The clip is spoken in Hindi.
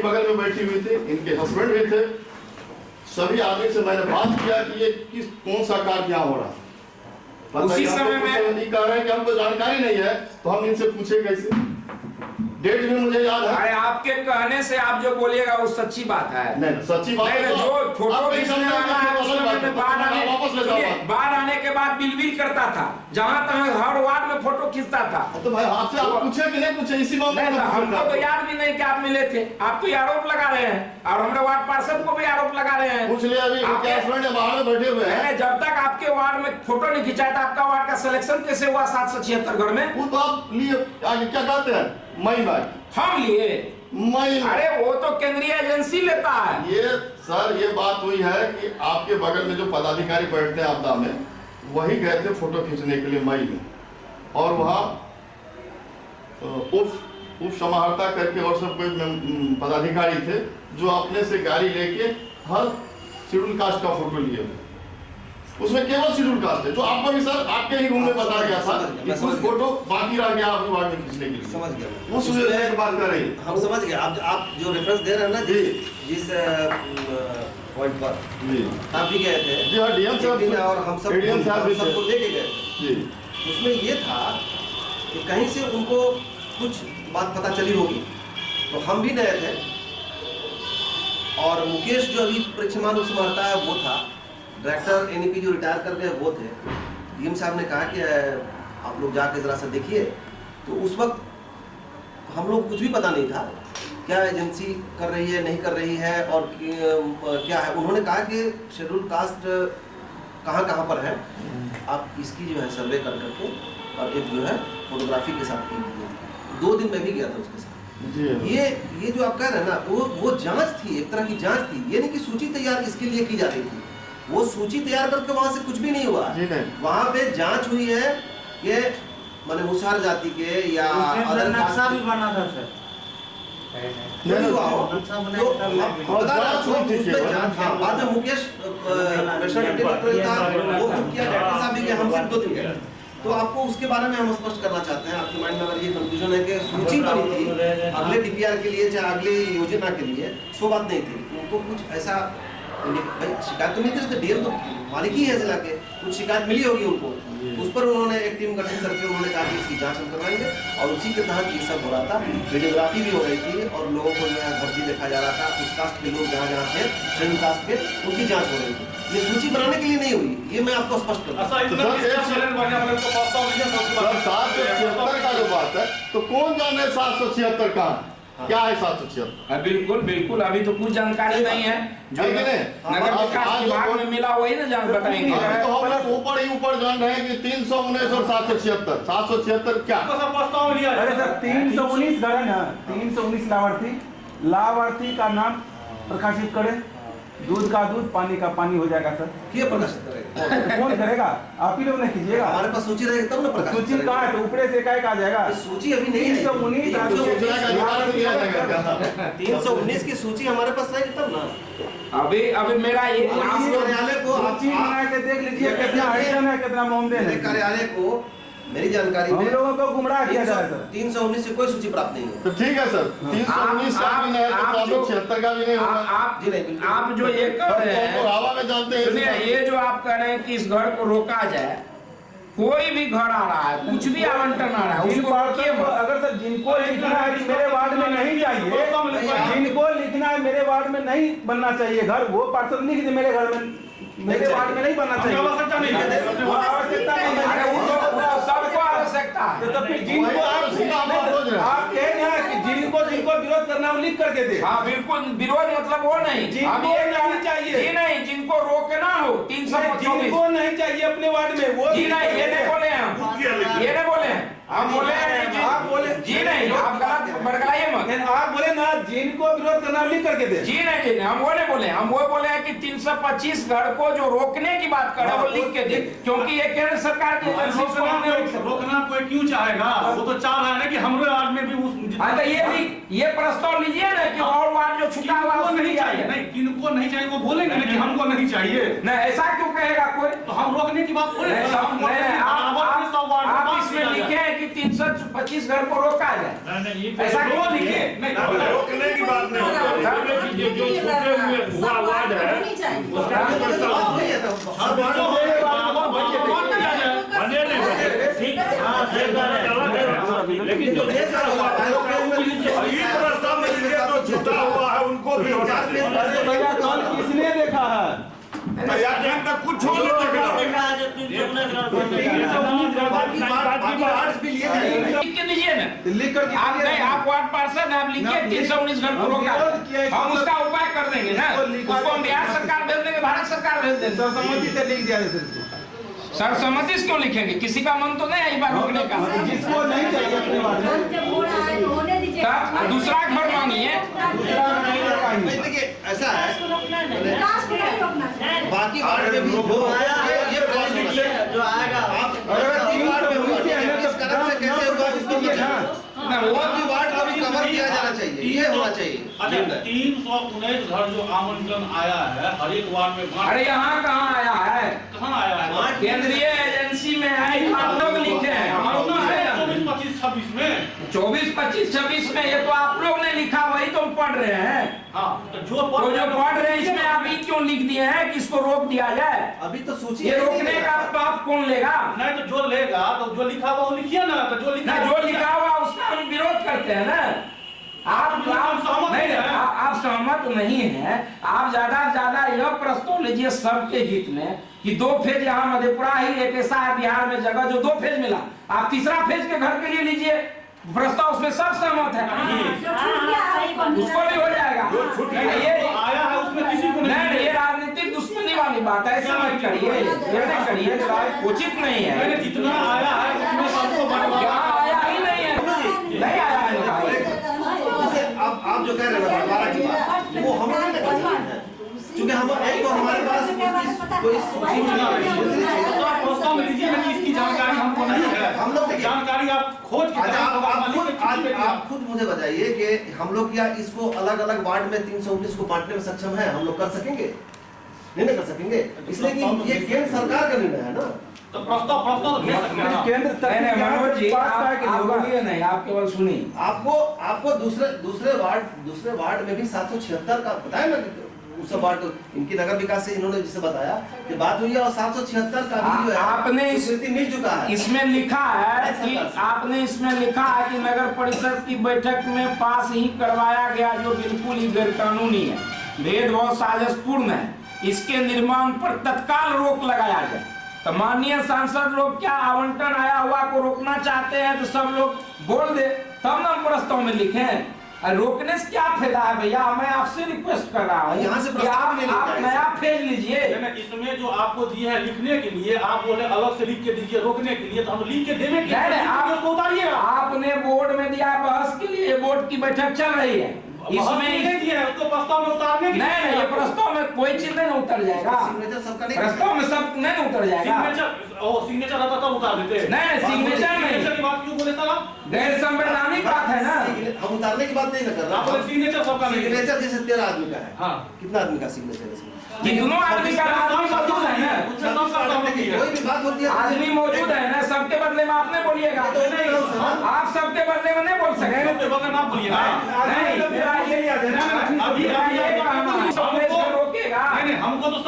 बगल में बैठी हुई थी, इनके हस्बैंड भी थे। सभी आदमी से मैंने बात किया कि ये कौन सा कार्य यहाँ हो रहा। उसी समय में नहीं कह रहे हैं कि हमको जानकारी नहीं है, तो हम इनसे पूछे कैसे। डेट भी मुझे याद है। अरे आपके कहने से आप जो बोलिएगा वो सच्ची बात है। नहीं सच्ची बात है। जो फोटो खींचने वाला है उस समय में बाढ़ आने के बाद बिल करता था, जहाँ तक हर वार्ड में फोटो खींचता था। तो भाई आपसे आप पूछे कि नहीं पूछे इसी मामले में? हमको तो याद भी नहीं कि आप मिले थे। आप तो ये आरोप लगा रहे हैं और हमारे वार्ड पार्षद को भी आरोप लगा रहे हैं। पूछ लिया अभी बाहर में बैठे हुए हैं। जब तक आपके वार्ड में फोटो नहीं खिंचाया था, आपका वार्ड का सिलेक्शन कैसे हुआ 776 घर में? वो तो आप लिए क्या कहते हैं मई बात हम लिए मई। अरे वो तो केंद्रीय एजेंसी लेता है। ये सर ये बात हुई है कि आपके बगल में जो पदाधिकारी बैठते हैं आपदा में, वही गए थे फोटो खींचने के लिए मई में, और वहाँ उप समाहर्ता करके और सब कोई पदाधिकारी थे जो अपने से गाड़ी लेके हर शेड्यूल कास्ट का फोटो लिए हुए। उसमें केवल शेड्यूल कास्ट है, जो आपको भी सर आपके ही रूम में बता गया था कि कुछ फोटो बाकी रह गया आपके वार्ड में खींचने के लिए। समझ गया उस एक बात कर रही हम समझ गए। आप जो रेफरेंस दे रहे हैं ना जिस पॉइंट पर जी आप भी गए थे। जी हाँ, डीएम साहब और हम सबको लेके गए जी। उसमें ये था कि कहीं से उनको कुछ बात पता चली होगी, तो हम भी गए थे। और मुकेश जो अभी परीक्षमान उप समाहर्ता है वो था, डायरेक्टर एनईपी जो रिटायर कर गए वो थे। डीएम साहब ने कहा कि आप लोग जाके जरा सा देखिए। तो उस वक्त हम लोग कुछ भी पता नहीं था क्या एजेंसी कर रही है नहीं कर रही है और क्या है। उन्होंने कहा कि शेड्यूल कास्ट कहाँ कहाँ पर है, आप इसकी जो है सर्वे कर करके और एक जो है फोटोग्राफी के साथ कीजिए। 2 दिन में भी गया था उसके साथ। ये जो आप कह रहे हैं ना वो जांच थी, एक तरह की जांच थी। ये नहीं कि सूची तैयार इसके लिए की जा रही थी। वो सूची तैयार करके वहां से कुछ भी नहीं हुआ। वहां पे जांच हुई है ये माने मुसहर जाति के या अदर नक्शा भी बना था सर। बाद में मुकेश हम सिर्फ 2 दिन गए। तो आपको उसके बारे में हम स्पष्ट करना चाहते हैं। आपके माइंड में अगर ये कंफ्यूजन है कि सूची बनी थी अगले डीपीआर के लिए चाहे अगले योजना के लिए, सो बात नहीं थी। उनको कुछ ऐसा शिकायत तो नहीं थी, तो डीएम तो मालिक ही है जिला के, कुछ शिकायत मिली होगी उनको। उस पर उन्होंने एक टीम गठित करके उन्होंने कहा कि इसकी जांच हम करवाएंगे, और उसी के तहत ये सब हो रहा था। वीडियोग्राफी भी हो रही थी और लोगों को जो है घर भी देखा जा रहा था। उस कास्ट के लोग जहाँ जहाँ थे शेड्यूल कास्ट के, उनकी जाँच हो रही थी। ये सूची बनाने के लिए नहीं हुई, ये मैं आपको स्पष्ट कर दूं। 776 का जो बात है, तो कौन जाने 776 का क्या है? 776 बिल्कुल बिल्कुल अभी तो कुछ जानकारी नहीं है। जो नगर विकास विभाग में मिला वही ना जान बताएंगे। तो हम लोग ऊपर ही ऊपर जान रहे हैं कि 319 और 776 क्या? अरे सर 319 घर है ना, 319 लाभार्थी का नाम प्रकाशित करें। दूध का दूध, पानी का पानी हो जाएगा सर। ये प्रकाशित करेगा कौन करेगा? आप ही लोग ने कीजिएगा। हमारे पास सूची रहेगी तब ना प्रकाशित। सूची कहाँ है? तो ऊपरे से एकाएक आ जाएगा। सूची अभी नहीं है। 319 की सूची हमारे पास रहेगी तब ना। अभी मेरा ये कार्यालय को सूची बना के देख लीजिए कितना आइटम है, कितना मोमदेन है। कार्यालय को मेरी जानकारी में लोगों को गुमराह किया जा रहा है सर। 319 से कोई सूची प्राप्त नहीं है। तो ठीक है सर, 319 का भी नहीं है तो 776 का भी नहीं होगा। आप जो ये कह रहे हैं हवा में जानते हैं। सुनिए, ये जो आप कह रहे हैं कि इस घर को रोका जाए, कोई भी घर आ रहा है, कुछ भी आवंटन आ रहा है, उसको अगर सर जिनको लिखना है कि मेरे वार्ड में नहीं चाहिए, जिनको लिखना है मेरे वार्ड में नहीं बनना चाहिए घर, वो पार्षद लिख दे मेरे घर में, मेरे वार्ड में नहीं बनना चाहिए। आवश्यकता नहीं है। सबको आवश्यकता है। तो फिर जिनको आप कह रहे हैं कि जिनको विरोध करना है वो लिख करके दे। हाँ बिल्कुल, विरोध मतलब वो नहीं, जिनको नहीं चाहिए, जी नहीं, जिनको रोकना हो 324, जिनको नहीं चाहिए अपने वार्ड में वो जी नहीं, ये नहीं बोले हम, ये नहीं बोले हम बोले आप बोले जी नहीं, आप गलत बरगलाइए मत। आप बोले ना जिनको विरोध करना लिख करके दे। जी नहीं, हम वो नहीं बोले, हम वो बोले हैं कि 325 घर को जो रोकने की बात कर रहे हैं वो लिख के दे, क्योंकि ये केंद्र सरकार की रोकना कोई क्यों चाहेगा? वो तो चाह रहा है कि हमारे वार्ड में भी उस ये प्रस्ताव लीजिए ना कि और वार्ड जो छुटा हुआ है नहीं चाहिए। नहीं, किनको नहीं चाहिए वो बोलेंगे ना कि हमको नहीं चाहिए। नहीं, ऐसा क्यों कहेगा कोई? तो हम रोकने की बात बोले। आप इसमें लिखे हैं कि 325 घर को रोका जाए, ऐसा क्यों लिखे? रोकने की बात नहीं। लेकिन जो छुटा हुआ है उनको भी होना चाहिए। किसने देखा है? तक कुछ हो लिख के दीजिए ना, लिख कर आप नहीं, आप वार्ड पार्षद आप लिखिए 319 घर को रोका, हम उसका उपाय कर देंगे ना, उसको हम बिहार सरकार भेज देंगे, भारत सरकार भेज देंगे। सर्वसम्मति से लिख दिया जैसे सर्वसम्मति से क्यों लिखेंगे? किसी का मन तो नहीं है बात रोकने का। जिसको नहीं चाहिए अपने वार्ड में तब दूसरा घर मांगिए। देखिए ऐसा है, बाकी वार्ड में भी जो आया है ये जो आएगा आप तीन वार्ड में हुआ इस कदम से कैसे हुआ इसको बाकी वार्ड को भी कवर किया जाना चाहिए, ये होना चाहिए। अच्छा 319 घर जो आमंत्रण आया है हर एक वार्ड में, अरे यहाँ कहाँ आया है? कहाँ आया है? केंद्रीय एजेंसी में है, आप लोग लिखे हैं, हम लोग नहीं है। 24, 25, 26 में 24, 25, 26 में ये तो आप लोग ने लिखा, वही तो हम पढ़ रहे हैं। हाँ तो जो पढ़ रहे हैं इसमें आप ही क्यों लिख दिए हैं कि इसको रोक दिया जाए? अभी तो सोचिए ये रोकने का पाप कौन लेगा? नहीं तो जो लेगा तो जो लिखा हुआ वो लिखिए ना, तो जो लिखा हुआ उसका हम विरोध करते हैं ना। आप सहमत नहीं है। आप ज्यादा से ज्यादा यह प्रस्ताव लीजिए सबके हित में कि 2 फेज यहाँ मधेपुरा ही एक ऐसा है बिहार में जगह जो 2 फेज मिला, आप तीसरा फेज के घर के लिए लीजिए प्रस्ताव, उसमें सब सहमत है, उसको भी हो जाएगा। ये आया है उसमें किसी को नहीं, ये राजनीतिक दुश्मनी वाली बात है, ऐसा मत करिए, ये नहीं करिए, उचित नहीं है। जितना आया है उसमें सबको यहाँ आया ही नहीं है, नहीं आया है। आप जो कह रहे हैं बंटवारा की बात वो हम लोग ने कही है, क्योंकि हम एक तो हमारे पास कोई प्रस्ताव में लीजिए ना, इसकी जानकारी हमको नहीं है। हम लोग जानकारी आप खोज के आप खुद मुझे बताइए कि हम लोग क्या इसको अलग अलग वार्ड में 319 को बांटने में सक्षम है? हम लोग कर सकेंगे? नहीं कर सकेंगे, इसलिए कि ये केंद्र सरकार का निर्णय है ना। तो प्रस्ताव केंद्र मनोज जी आप बोलिए नहीं, आप केवल सुनिए। आपको दूसरे वार्ड में भी 776 का बताया ना, उस वार्ड इनकी नगर विकास से इन्होंने जिसे बताया कि बात हुई है और 776 का भी जो है आपने मिल चुका है। इसमें लिखा है कि आपने इसमें लिखा है कि नगर परिषद की बैठक में पास ही करवाया गया जो बिल्कुल ही गैर कानूनी है, भेदभाव साजिशपूर्ण है, इसके निर्माण पर तत्काल रोक लगाया जाए। तो माननीय सांसद लोग क्या आवंटन आया हुआ को रोकना चाहते हैं तो सब लोग बोल दे, तब ना प्रस्ताव में लिखें। रोकने से क्या फायदा है भैया? मैं आपसे रिक्वेस्ट कर रहा हूँ यहाँ से आप नया फेज लीजिए। इसमें जो आपको दिए है लिखने के लिए, आप बोले अलग से लिख के दीजिए रोकने के लिए, तो हम लिख के देने के लिए आप उतारिएगा। आपने बोर्ड में दिया बहस के लिए, बोर्ड की बैठक चल रही है, इसमें दिया उसको प्रस्ताव में उतारने नहीं, ये प्रस्ताव में कोई चीज नहीं उतर जाएगा, सिग्नेचर सबका नहीं, प्रस्ताव में सब नहीं उतर जाएगा। सिग्नेचर रहता तब उतार देते। नहीं, सिग्नेचर की बात क्यों बोले सर आप? गैर संवैधानिक बात है ना। हम उतारने की बात नहीं कर रहे। आप सिग्नेचर सबका नहीं, सिग्नेचर जैसे 13 आदमी का है, हाँ कितना आदमी का सिग्नेचर है इसमें? कितनों आदमी का मौजूद है ना, कोई भी बात होती है आदमी मौजूद है ना, सबके बदले में आप नहीं बोलिएगा, आप सबके बदले में नहीं बोल सकते। नहीं, मेरा ये अभी रोकेगा हमको तो